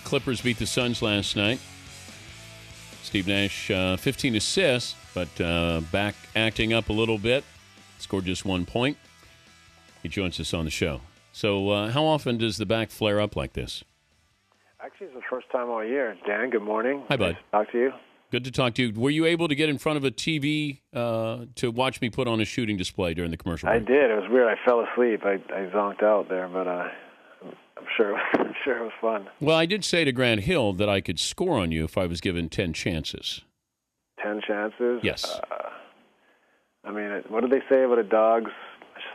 Clippers beat the Suns last night. Steve Nash, 15 assists, but back acting up a little bit. Scored just 1 point. He joins us on the show. So how often does the back flare up like this? Actually, it's the first time all year. Dan, good morning. Hi, bud. Nice to talk to you. Good to talk to you. Were you able to get in front of a TV to watch me put on a shooting display during the commercial break? I did. It was weird. I fell asleep. I zonked out there, but I'm sure it was fun. Well, I did say to Grant Hill that I could score on you if I was given 10 chances. 10 chances? Yes. I mean, what did they say about a dog's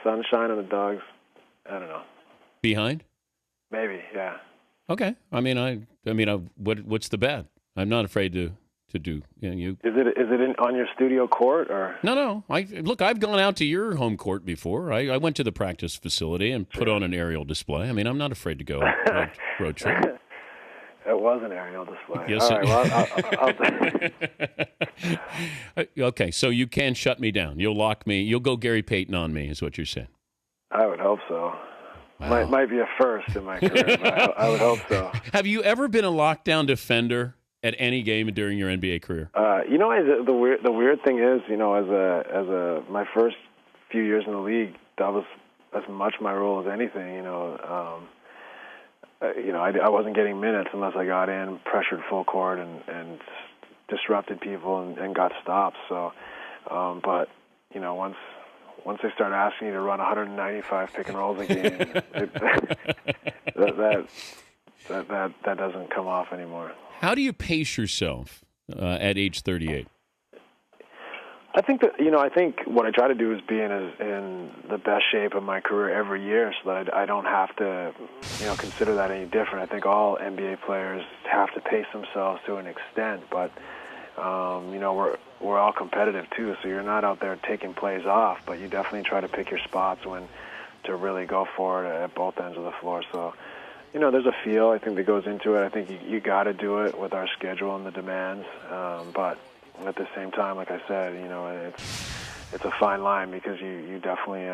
sunshine on the dog's? I don't know. Behind? Maybe, yeah. Okay. What's the bet? I'm not afraid to do. Is it on your studio court or? No. I've gone out to your home court before. I went to the practice facility and put on an aerial display. I mean, I'm not afraid to go road trip. It was an aerial display. Yes. All right. Well, Okay, so you can shut me down. You'll lock me. You'll go Gary Payton on me, is what you're saying. I would hope so. Wow. Might be a first in my career, but I would hope so. Have you ever been a lockdown defender at any game during your NBA career? The weird thing is, as my first few years in the league, that was as much my role as anything. I wasn't getting minutes unless I got in, pressured full court, and disrupted people and got stops. So, but once they start asking you to run 195 pick and rolls a game, that doesn't come off anymore. How do you pace yourself at age 38? I think what I try to do is be in the best shape of my career every year, so that I don't have to, consider that any different. I think all NBA players have to pace themselves to an extent, but we're all competitive too. So you're not out there taking plays off, but you definitely try to pick your spots when to really go for it at both ends of the floor. So, there's a feel I think that goes into it. I think you got to do it with our schedule and the demands, but at the same time, like I said, it's a fine line because you definitely,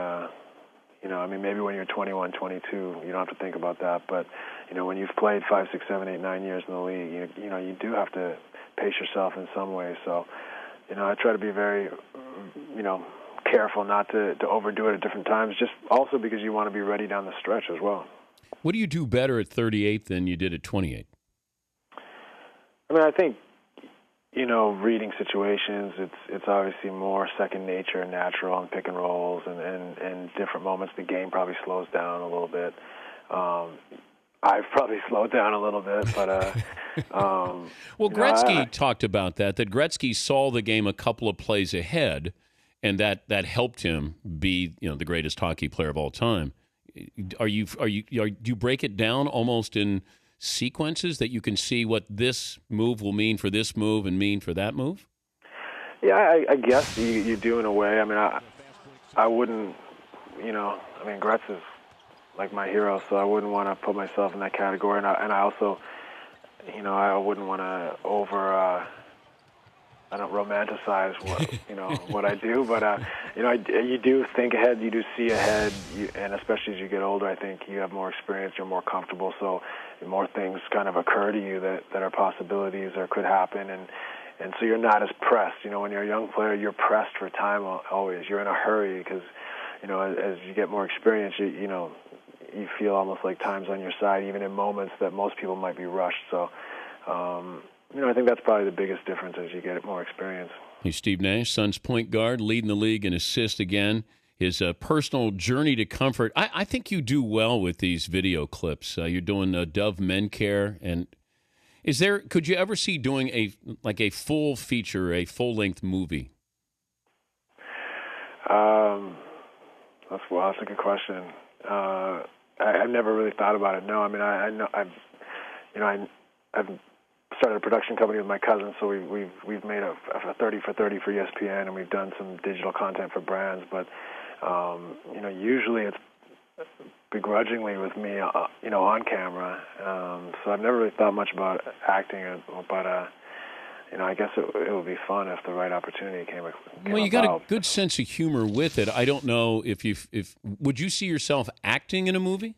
maybe when you're 21, 22, you don't have to think about that. But, when you've played 5, 6, 7, 8, 9 years in the league, you do have to pace yourself in some way. So, I try to be very, careful not to overdo it at different times, just also because you want to be ready down the stretch as well. What do you do better at 38 than you did at 28? I think, reading situations, it's obviously more second nature and natural on pick and rolls and different moments. The game probably slows down a little bit. I've probably slowed down a little bit, but well, Gretzky talked about that Gretzky saw the game a couple of plays ahead, and that helped him be the greatest hockey player of all time. Do you break it down almost in sequences that you can see what this move will mean for this move and mean for that move? Yeah, I guess you do in a way. I wouldn't, Gretz is like my hero, so I wouldn't want to put myself in that category. And I also, I wouldn't want to I don't romanticize what I do, but you do think ahead, you do see ahead, and especially as you get older, I think you have more experience, you're more comfortable, so more things kind of occur to you that are possibilities or could happen, and so you're not as pressed. When you're a young player, you're pressed for time always. You're in a hurry because as you get more experience, you feel almost like time's on your side, even in moments that most people might be rushed. So. I think that's probably the biggest difference as you get more experience. He's Steve Nash, Suns point guard, leading the league in assists again. His personal journey to comfort. I think you do well with these video clips. You're doing Dove Men Care, and could you ever see doing a full feature, a full length movie? That's a good question. I've never really thought about it. No, I've started a production company with my cousin, so we've made a 30 for 30 for ESPN, and we've done some digital content for brands. But usually it's begrudgingly with me, on camera. So I've never really thought much about acting, but I guess it would be fun if the right opportunity came. Well, you got a good sense of humor with it. I don't know if would you see yourself acting in a movie?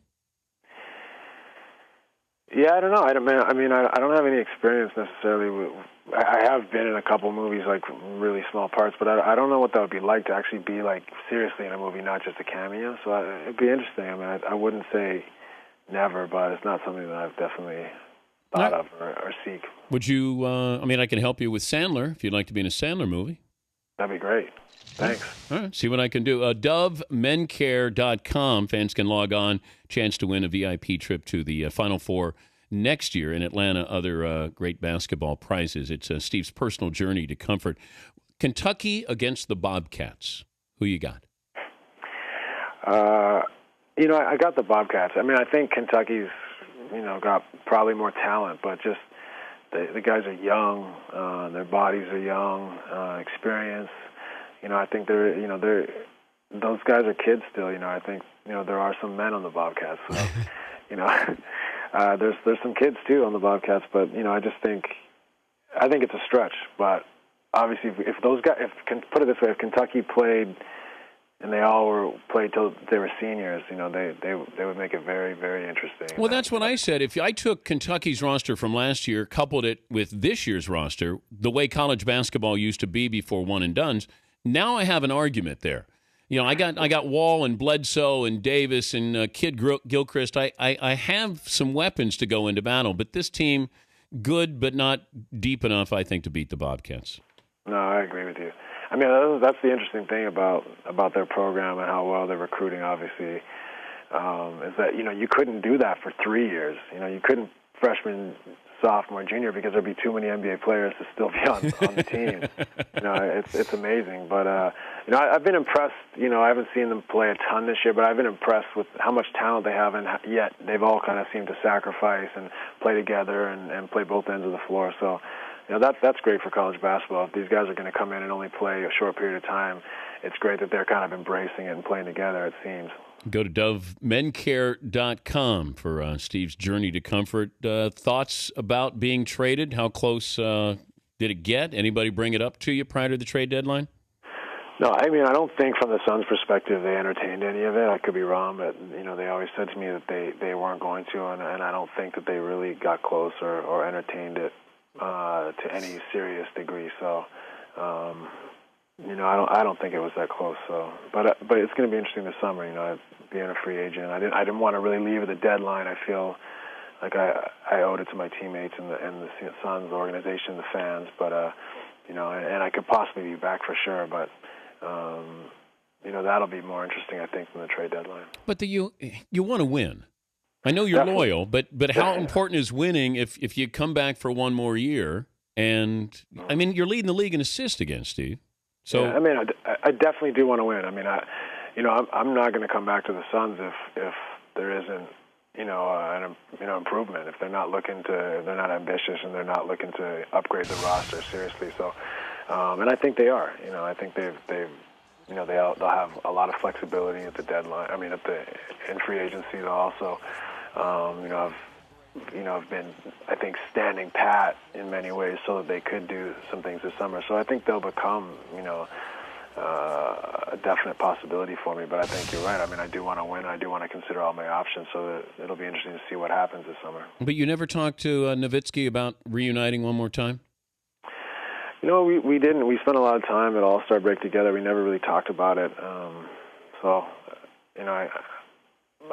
Yeah, I don't know. I don't have any experience necessarily with. I have been in a couple movies, like really small parts, but I don't know what that would be like to actually be like seriously in a movie, not just a cameo. So it'd be interesting. I mean, I wouldn't say never, but it's not something that I've definitely thought of or seek. Would you? I can help you with Sandler if you'd like to be in a Sandler movie. That'd be great. Thanks. All right, see what I can do. DoveMenCare.com. Fans can log on. Chance to win a VIP trip to the Final Four next year in Atlanta. Other great basketball prizes. It's Steve's personal journey to comfort. Kentucky against the Bobcats. Who you got? I got the Bobcats. I mean, I think Kentucky's, got probably more talent, but just the guys are young. Their bodies are young, experience. I think those guys are kids still. I think there are some men on the Bobcats. So, there's some kids too on the Bobcats. But I just think it's a stretch. But obviously, if those guys, put it this way, if Kentucky played and they all played till they were seniors, they would make it very, very interesting. Well, that's what I said. If I took Kentucky's roster from last year, coupled it with this year's roster, the way college basketball used to be before one and dones. Now I have an argument there. I got Wall and Bledsoe and Davis and Kid Gilchrist. I have some weapons to go into battle, but this team, good but not deep enough, I think, to beat the Bobcats. No, I agree with you. I mean, that's the interesting thing about their program and how well they're recruiting, obviously, is that, you couldn't do that for 3 years. You couldn't freshman, sophomore, junior, because there'd be too many NBA players to still be on the team. It's amazing. But, I've been impressed. I haven't seen them play a ton this year, but I've been impressed with how much talent they have, and yet they've all kind of seemed to sacrifice and play together and play both ends of the floor. So, that's great for college basketball. If these guys are going to come in and only play a short period of time, it's great that they're kind of embracing it and playing together, it seems. Go to DoveMenCare.com for Steve's journey to comfort. Thoughts about being traded? How close did it get? Anybody bring it up to you prior to the trade deadline? No, I mean, I don't think from the Suns' perspective they entertained any of it. I could be wrong, but, they always said to me that they weren't going to, and I don't think that they really got close or entertained it to any serious degree. So, I don't think it was that close. So, but it's going to be interesting this summer. Being a free agent, I didn't want to really leave at the deadline. I feel like I owed it to my teammates and the Suns organization, the fans. But and I could possibly be back for sure. But that'll be more interesting, I think, than the trade deadline. But you want to win. I know you're loyal, but how important is winning if you come back for one more year? And I mean, you're leading the league in assists again, Steve. So yeah, I mean, I definitely do want to win. I mean, I'm not going to come back to the Suns if there isn't an improvement. If they're not they're not ambitious and they're not looking to upgrade the roster seriously. So, and I think they are. I think they'll have a lot of flexibility at the deadline. I mean, in free agency, they'll also, have been, I think, standing pat in many ways so that they could do some things this summer. So I think they'll become, a definite possibility for me. But I think you're right. I mean, I do want to win. I do want to consider all my options. So that it'll be interesting to see what happens this summer. But you never talked to Nowitzki about reuniting one more time? We didn't. We spent a lot of time at All-Star break together. We never really talked about it.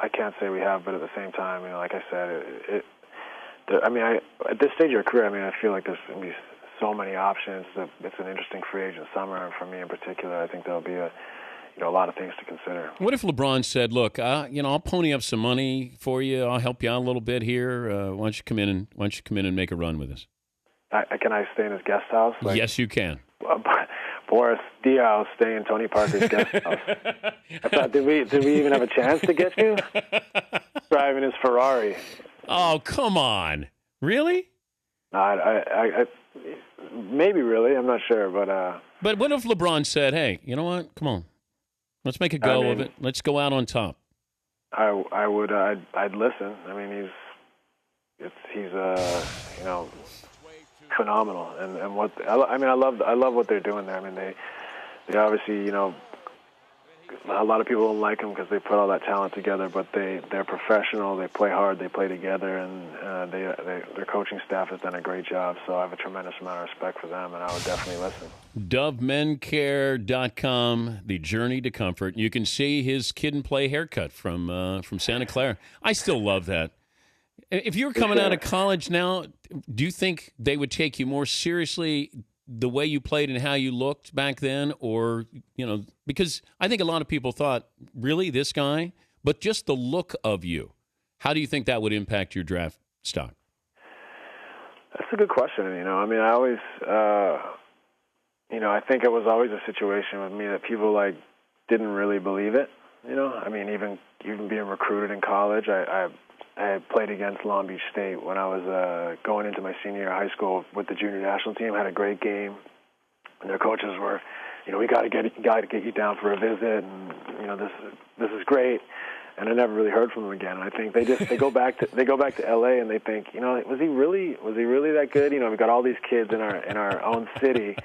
I can't say we have, but at the same time, like I said, at this stage of your career, I feel like there's going to be so many options. That it's an interesting free agent summer, and for me in particular, I think there'll be a lot of things to consider. What if LeBron said, "Look, I'll pony up some money for you. I'll help you out a little bit here. Why don't you come in and make a run with us?" Can I stay in his guest house? Yes, you can. Boris Diaw stay in Tony Parker's guest house. I thought, did we even have a chance to get you? Driving his Ferrari. Oh, come on! Really? I maybe really. I'm not sure, but. But what if LeBron said, "Hey, you know what? Come on, let's make a go of it. Let's go out on top." I would. I'd listen. I mean, he's phenomenal, and what I love what they're doing there. I mean, they obviously a lot of people don't like them because they put all that talent together, but they're professional. They play hard. They play together, and their coaching staff has done a great job. So I have a tremendous amount of respect for them, and I would definitely listen. DoveMenCare.com, the journey to comfort. You can see his kid and play haircut from Santa Clara. I still love that. If you were coming out of college now, do you think they would take you more seriously the way you played and how you looked back then? Or, because I think a lot of people thought, really, this guy? But just the look of you, how do you think that would impact your draft stock? That's a good question. I mean, I always, I think it was always a situation with me that people, didn't really believe it. I mean, even being recruited in college, I played against Long Beach State when I was going into my senior year of high school with the junior national team. Had a great game, and their coaches were, we got to get you down for a visit, and this is great. And I never really heard from them again. And I think they go back to LA and they think, was he really that good? We got all these kids in our own city.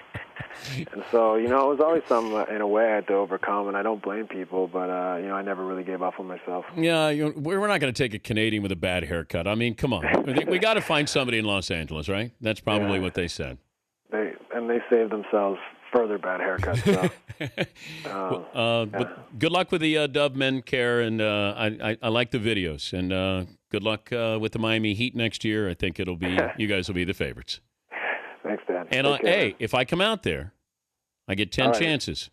And so, it was always something in a way I had to overcome, and I don't blame people, but, I never really gave up on myself. Yeah, we're not going to take a Canadian with a bad haircut. I mean, come on. We got to find somebody in Los Angeles, right? That's probably what they said. They saved themselves further bad haircuts. So. But good luck with the Dove Men Care, and I like the videos, and good luck with the Miami Heat next year. I think you guys will be the favorites. Thanks, Dan. And hey, if I come out there, I get 10 chances.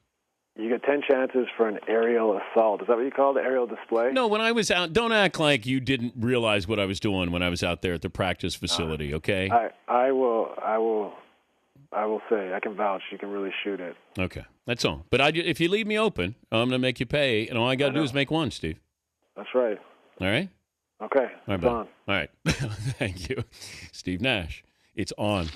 You get 10 chances for an aerial assault. Is that what you call it, aerial display? No, when I was out, don't act like you didn't realize what I was doing when I was out there at the practice facility, okay? I will say, I can vouch, you can really shoot it. Okay, that's all. But if you leave me open, I'm going to make you pay, and all I got to do is make one, Steve. That's right. All right? Okay, it's on. All right. Thank you. Steve Nash. It's on.